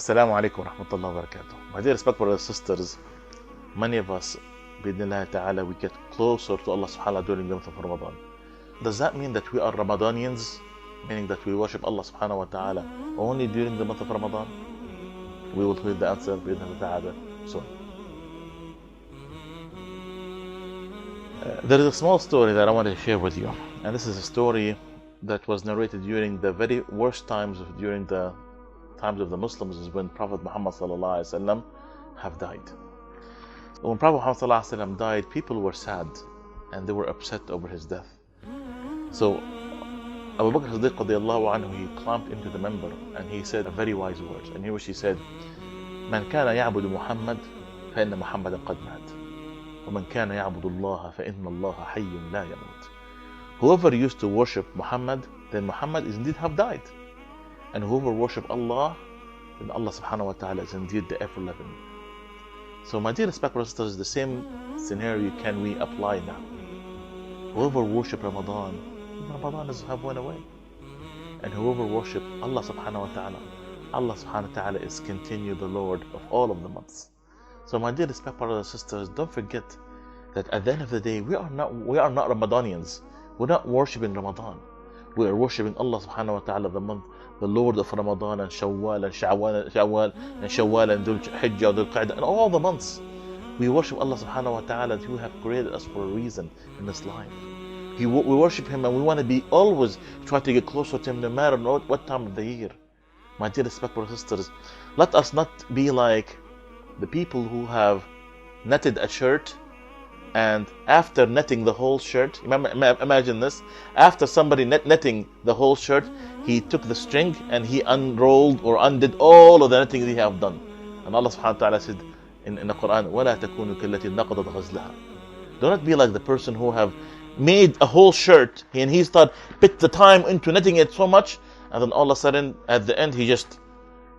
Assalamu alaikum wa rahmatullahi wa barakatuh. My dear respectful sisters, many of us, bidnillah ta'ala, we get closer to Allah subhanahu wa ta'ala during the month of Ramadan. Does that mean that we are Ramadanians? Meaning that we worship Allah subhanahu wa ta'ala only during the month of Ramadan? We will hear the answer bidnillah ta'ala soon. There is a small story that I want to share with you. And this is a story that was narrated during the very worst times of the Muslims, is when Prophet Muhammad sallallahu alaihi wasallam have died. When Prophet Muhammad sallallahu alaihi wasallam died, people were sad and they were upset over his death. So Abu Bakr Siddiq radiyallahu anhu, he climbed into the member and he said a very wise word. And here which he said, "Man kana ya'budu Muhammad, fa inna Muhammadan qad mat. Wa man kana ya'budu Allah, fa inna Allah hayyun la yamut." Whoever used to worship Muhammad, then Muhammad is indeed have died. And whoever worship Allah, then Allah subhanahu wa ta'ala is indeed the ever-living. So my dear respectful sisters, the same scenario can we apply now. Whoever worship Ramadan is have went away. And whoever worship Allah subhanahu wa ta'ala, Allah subhanahu wa ta'ala is continue the Lord of all of the months. So my dear respectful brothers and sisters, don't forget that at the end of the day, we are not Ramadanians. We're not worshiping Ramadan. We are worshiping Allah subhanahu wa ta'ala, the Lord of Ramadan and Shawwal and Shawwal and Dhul Hijjah, Dhul Qa'dah, and all the months. We worship Allah subhanahu wa ta'ala, who have created us for a reason in this life. We worship Him and we want to be always try to get closer to Him no matter what time of the year. My dear respectful sisters, let us not be like the people who have knitted a shirt, and after knitting the whole shirt, imagine this, after somebody knitting the whole shirt, he took the string and he unrolled or undid all of the knitting he have done. And Allah subhanahu wa ta'ala said in the Quran, وَلَا تَكُونُوا كَالَّتِي نَقَضَتْ غَزْلَهَا. Do not be like the person who have made a whole shirt and he put the time into knitting it so much, and then all of a sudden at the end he just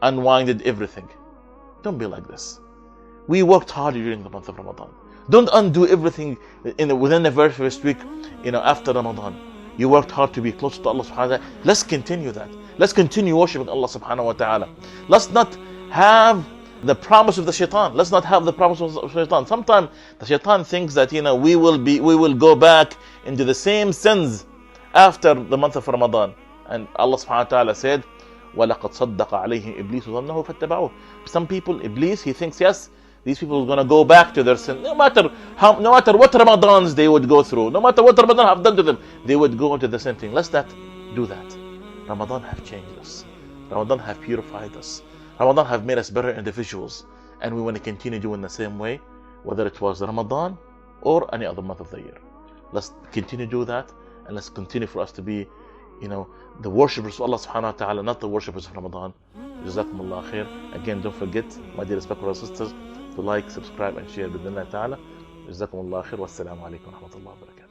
unwinded everything. Don't be like this. We worked hard during the month of Ramadan. Don't undo everything within the very first week, after Ramadan. You worked hard to be close to Allah subhanahu wa ta'ala. Let's continue that. Let's continue worshiping Allah subhanahu wa ta'ala. Let's not have the promise of the shaitan. Let's not have the promise of the shaitan. Sometimes the shaitan thinks that we will go back into the same sins after the month of Ramadan. And Allah subhanahu wa ta'ala said, وَلَقَدْ صَدَّقَ عَلَيْهِمْ إِبْلِيسُ ظَنَّهُ فَاتَّبَعُوهُ. Some people, Iblis, he thinks, yes, these people are going to go back to their sin. No matter what Ramadans they would go through, no matter what Ramadan have done to them, they would go into the same thing. Let's not do that. Ramadan have changed us. Ramadan have purified us. Ramadan have made us better individuals. And we want to continue doing the same way, whether it was Ramadan or any other month of the year. Let's continue to do that, and let's continue for us to be, the worshippers of Allah subhanahu wa ta'ala, not the worshippers of Ramadan. Jazakumullah khair. Again, don't forget, my dear respectful sisters, to like, subscribe and share bidnillah ta'ala. Jazakumullah khair. Wassalamu alaikum wa rahmatullahi wa barakatuh.